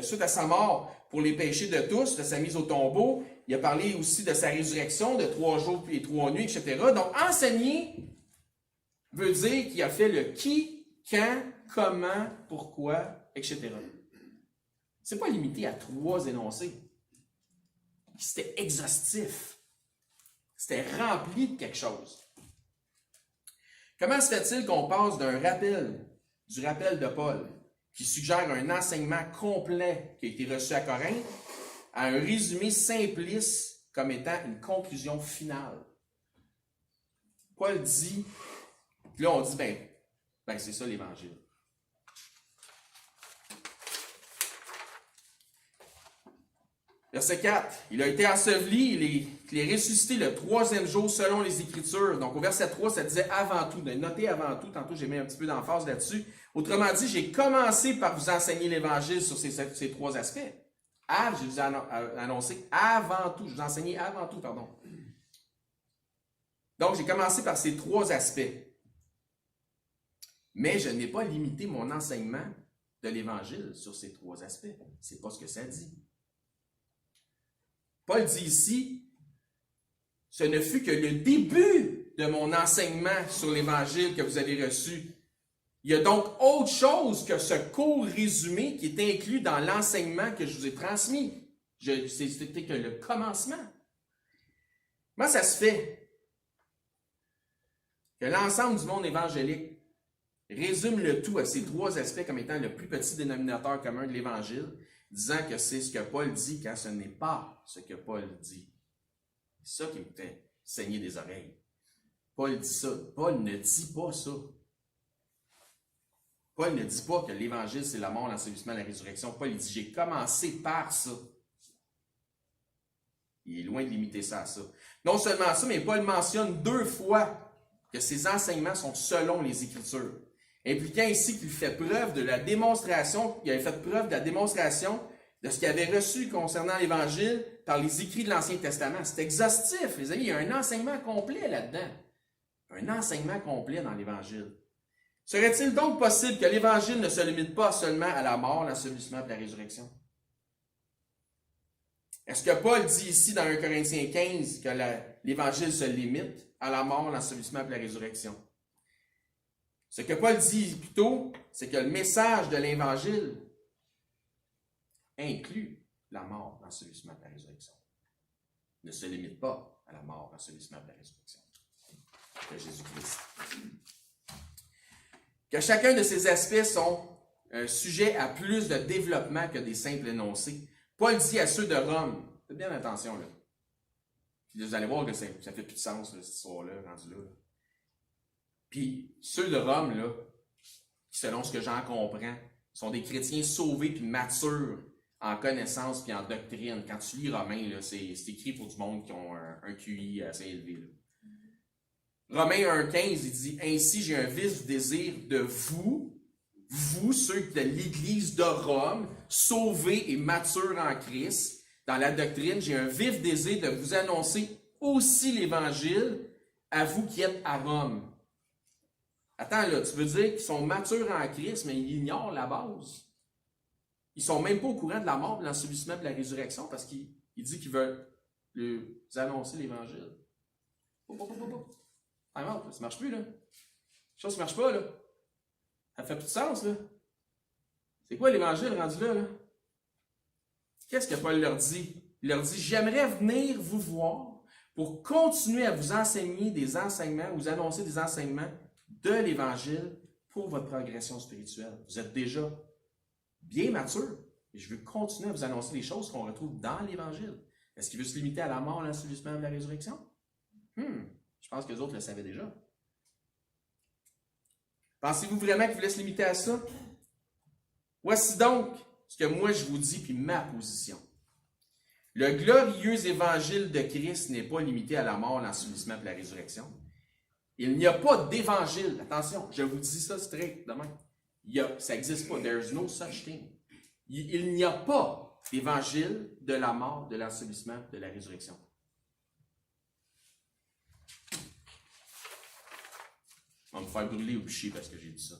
suite à sa mort pour les péchés de tous, de sa mise au tombeau, il a parlé aussi de sa résurrection, de 3 jours puis 3 nuits, etc. Donc, enseigner veut dire qu'il a fait le qui, quand, comment, pourquoi, etc. Ce n'est pas limité à 3 énoncés. C'était exhaustif. C'était rempli de quelque chose. Comment se fait-il qu'on passe du rappel de Paul, qui suggère un enseignement complet qui a été reçu à Corinthe, à un résumé simpliste comme étant une conclusion finale? Paul dit, là on dit, Ben, c'est ça l'Évangile. Verset 4. Il a été enseveli, il est ressuscité le 3e jour selon les Écritures. Donc au verset 3, ça disait avant tout. Notez avant tout, tantôt j'ai mis un petit peu d'emphase là-dessus. Autrement dit, j'ai commencé par vous enseigner l'Évangile sur ces 3 aspects. Je vous ai annoncé avant tout. Je vous ai enseigné avant tout, pardon. Donc j'ai commencé par ces 3 aspects. Mais je n'ai pas limité mon enseignement de l'Évangile sur ces 3 aspects. C'est pas ce que ça dit. Paul dit ici, ce ne fut que le début de mon enseignement sur l'Évangile que vous avez reçu. Il y a donc autre chose que ce court résumé qui est inclus dans l'enseignement que je vous ai transmis. C'était que le commencement. Comment ça se fait que l'ensemble du monde évangélique résume le tout à ces 3 aspects comme étant le plus petit dénominateur commun de l'Évangile, disant que c'est ce que Paul dit quand ce n'est pas ce que Paul dit. C'est ça qui me fait saigner des oreilles. Paul dit ça. Paul ne dit pas ça. Paul ne dit pas que l'Évangile, c'est la mort, l'ensevelissement, la résurrection. Paul dit, j'ai commencé par ça. Il est loin de limiter ça à ça. Non seulement ça, mais Paul mentionne 2 fois que ses enseignements sont selon les Écritures, impliquant ici qu'il fait preuve de la démonstration, il avait fait preuve de la démonstration de ce qu'il avait reçu concernant l'Évangile par les écrits de l'Ancien Testament. C'est exhaustif, les amis, il y a un enseignement complet là-dedans. Un enseignement complet dans l'Évangile. Serait-il donc possible que l'Évangile ne se limite pas seulement à la mort, l'ensevelissement et la résurrection? Est-ce que Paul dit ici dans 1 Corinthiens 15 que l'Évangile se limite à la mort, l'ensevelissement et la résurrection? Ce que Paul dit plutôt, c'est que le message de l'Évangile inclut la mort, l'ensevelissement et la résurrection. Ne se limite pas à la mort, l'ensevelissement et la résurrection de Jésus-Christ. Que chacun de ces aspects sont sujets à plus de développement que des simples énoncés. Paul dit à ceux de Rome, faites bien attention là. Puis vous allez voir que ça ne fait plus de sens, là, cette histoire-là, rendu là. Puis ceux de Rome, là, qui selon ce que j'en comprends, sont des chrétiens sauvés puis matures en connaissance puis en doctrine. Quand tu lis Romains, là, c'est écrit pour du monde qui ont un QI assez élevé. Là. Romains 1,15, il dit « Ainsi, j'ai un vif désir de vous, ceux de l'Église de Rome, sauvés et matures en Christ, dans la doctrine, j'ai un vif désir de vous annoncer aussi l'Évangile à vous qui êtes à Rome. » Attends, là, tu veux dire qu'ils sont matures en Christ, mais ils ignorent la base. Ils ne sont même pas au courant de la mort, de l'ensevelissement et de la résurrection, parce qu'il dit qu'ils veulent leur annoncer l'Évangile. Ça ne marche plus, là. Quelque chose qui ne marche pas, là. Ça fait plus de sens, là. C'est quoi l'Évangile rendu là, là? Qu'est-ce que Paul leur dit? Il leur dit, j'aimerais venir vous voir pour continuer à vous enseigner des enseignements, vous annoncer des enseignements de l'Évangile pour votre progression spirituelle. Vous êtes déjà bien mature, et je veux continuer à vous annoncer les choses qu'on retrouve dans l'Évangile. Est-ce qu'il veut se limiter à la mort, l'ensevelissement et la résurrection? Je pense que les autres le savaient déjà. Pensez-vous vraiment qu'il voulait se limiter à ça? Voici donc ce que moi je vous dis, puis ma position. Le glorieux évangile de Christ n'est pas limité à la mort, l'ensevelissement et la résurrection. Il n'y a pas d'évangile. Attention, je vous dis ça straight demain. Ça n'existe pas. There is no such thing. Il n'y a pas d'évangile de la mort, de l'ensevelissement, de la résurrection. On va me faire brûler au bûcher parce que j'ai dit ça.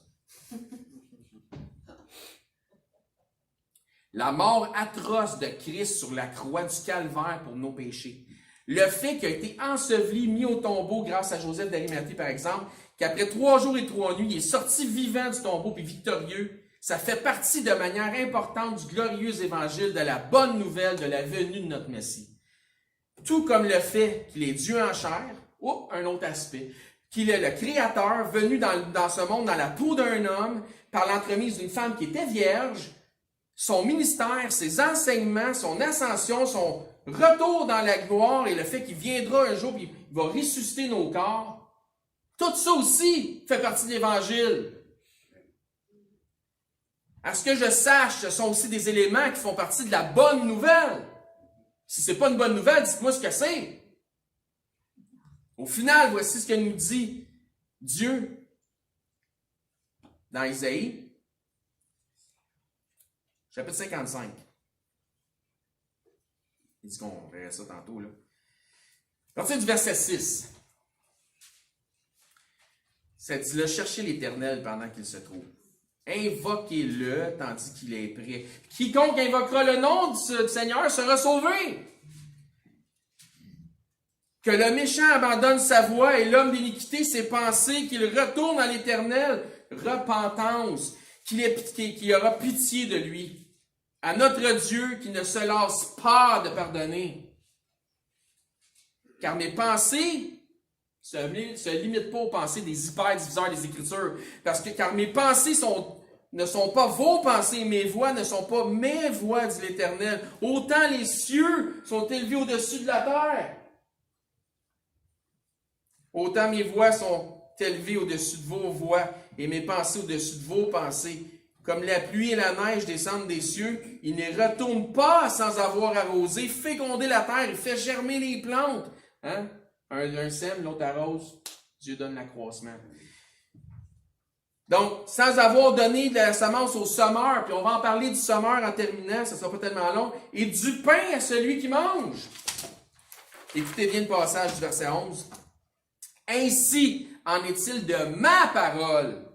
La mort atroce de Christ sur la croix du calvaire pour nos péchés. Le fait qu'il a été enseveli, mis au tombeau grâce à Joseph d'Arimathie, par exemple, qu'après 3 jours et 3 nuits, il est sorti vivant du tombeau puis victorieux, ça fait partie de manière importante du glorieux évangile de la bonne nouvelle de la venue de notre Messie. Tout comme le fait qu'il est Dieu en chair, un autre aspect, qu'il est le Créateur venu dans ce monde dans la peau d'un homme par l'entremise d'une femme qui était vierge, son ministère, ses enseignements, son ascension, son retour dans la gloire et le fait qu'il viendra un jour et il va ressusciter nos corps, tout ça aussi fait partie de l'Évangile. À ce que je sache, ce sont aussi des éléments qui font partie de la bonne nouvelle. Si ce n'est pas une bonne nouvelle, dites-moi ce que c'est. Au final, voici ce que nous dit Dieu dans Isaïe, chapitre 55. Il dit qu'on verrait ça tantôt, là. À partir du verset 6, ça dit là, cherchez l'Éternel pendant qu'il se trouve. Invoquez-le tandis qu'il est prêt. Quiconque invoquera le nom du Seigneur sera sauvé. Que le méchant abandonne sa voie et l'homme d'iniquité ses pensées, qu'il retourne à l'Éternel, repentance, qu'il aura pitié de lui. À notre Dieu qui ne se lasse pas de pardonner. Car mes pensées se limitent pas aux pensées des hyper-diviseurs des Écritures. Car mes pensées ne sont pas vos pensées, mes voix ne sont pas mes voix, dit l'Éternel. Autant les cieux sont élevés au-dessus de la terre. Autant mes voix sont élevées au-dessus de vos voix et mes pensées au-dessus de vos pensées. Comme la pluie et la neige descendent des cieux, il ne retourne pas sans avoir arrosé, fécondé la terre, il fait germer les plantes. Hein? Un sème, l'autre arrose, Dieu donne l'accroissement. Donc, sans avoir donné de la semence au semeur, puis on va en parler du semeur en terminant, ça ne sera pas tellement long, et du pain à celui qui mange. Écoutez bien le passage du verset 11. Ainsi en est-il de ma parole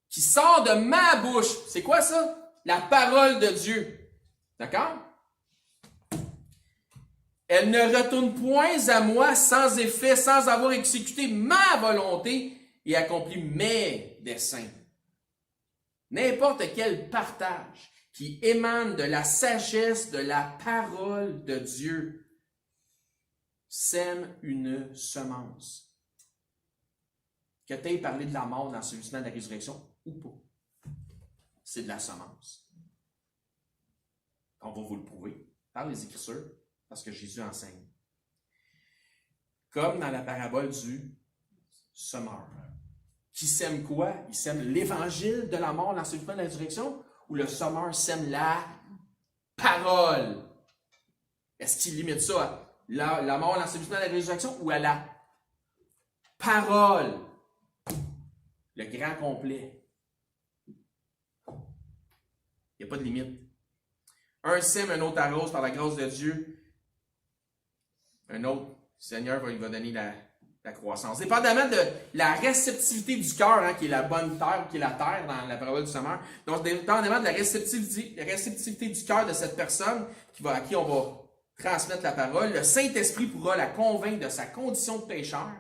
qui sort de ma bouche. C'est quoi ça? La parole de Dieu. D'accord? Elle ne retourne point à moi sans effet, sans avoir exécuté ma volonté et accompli mes desseins. N'importe quel partage qui émane de la sagesse de la parole de Dieu sème une semence. Que tu aies parlé de la mort dans ce semaine de la résurrection ou pas. C'est de la semence. On va vous le prouver par les Écritures, parce que Jésus enseigne. Comme dans la parabole du semeur. Qui sème quoi? Il sème l'évangile de la mort, l'enseignement de la résurrection, ou le semeur sème la parole? Est-ce qu'il limite ça à la mort, l'enseignement de la résurrection, ou à la parole? Le grand complet. Il n'y a pas de limite. Un sème, un autre arrose par la grâce de Dieu. Un autre, le Seigneur il va donner la croissance. Dépendamment de la réceptivité du cœur, hein, qui est la bonne terre, qui est la terre dans la parole du semeur. Donc, dépendamment de la réceptivité du cœur de cette personne à qui on va transmettre la parole, le Saint-Esprit pourra la convaincre de sa condition de pécheur,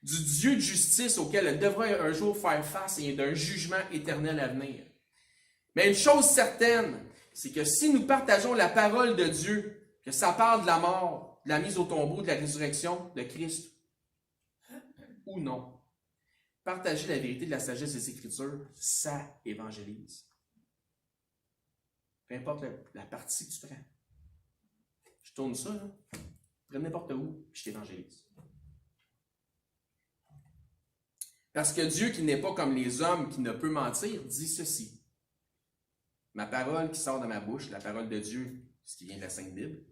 du Dieu de justice auquel elle devra un jour faire face et d'un jugement éternel à venir. Mais une chose certaine, c'est que si nous partageons la parole de Dieu, que ça parle de la mort, de la mise au tombeau, de la résurrection de Christ, ou non, partager la vérité de la sagesse des Écritures, ça évangélise. Peu importe la partie que tu prends. Je tourne ça, là. Prends n'importe où, puis je t'évangélise. Parce que Dieu, qui n'est pas comme les hommes, qui ne peut mentir, dit ceci. Ma parole qui sort de ma bouche, la parole de Dieu, ce qui vient de la Sainte Bible,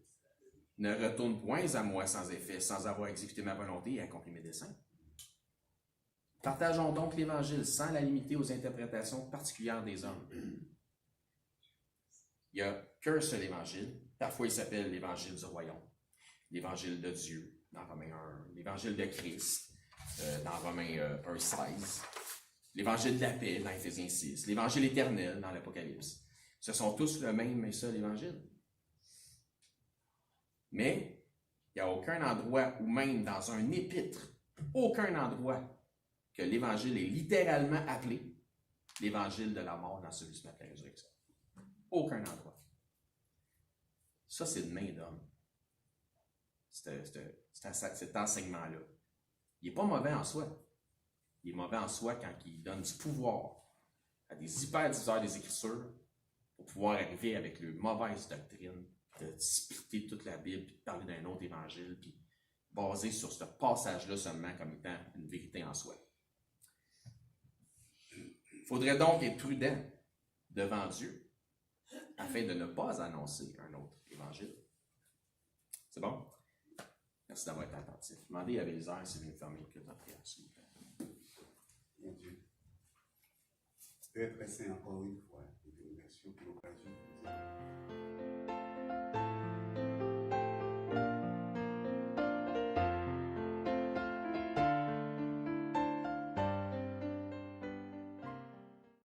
ne retourne point à moi sans effet, sans avoir exécuté ma volonté et accompli mes desseins. Partageons donc l'Évangile sans la limiter aux interprétations particulières des hommes. Il n'y a qu'un seul Évangile. Parfois, il s'appelle l'Évangile du royaume, l'Évangile de Dieu, dans Romains 1, l'Évangile de Christ, dans Romains 1,16, l'Évangile de la paix, dans Éphésiens 6, l'Évangile éternel, dans l'Apocalypse. Ce sont tous le même et seul Évangile. Mais il n'y a aucun endroit, ou même dans un épître, aucun endroit que l'Évangile est littéralement appelé l'Évangile de la mort dans celui de la résurrection. Aucun endroit. Ça, c'est une main d'homme. Cet enseignement-là. Il n'est pas mauvais en soi. Il est mauvais en soi quand il donne du pouvoir à des hyper-diviseurs des Écritures pour pouvoir arriver avec leur mauvaise doctrine, de splitter toute la Bible, puis de parler d'un autre évangile, puis basé sur ce passage-là seulement comme étant une vérité en soi. Il faudrait donc être prudent devant Dieu afin de ne pas annoncer un autre évangile. C'est bon? Merci d'avoir été attentif. Demandez à Bézard s'il veut nous fermer le culte en prière, s'il vous plaît. Mon Dieu. Très très saint encore une fois, et nous remercions pour l'occasion que nous avons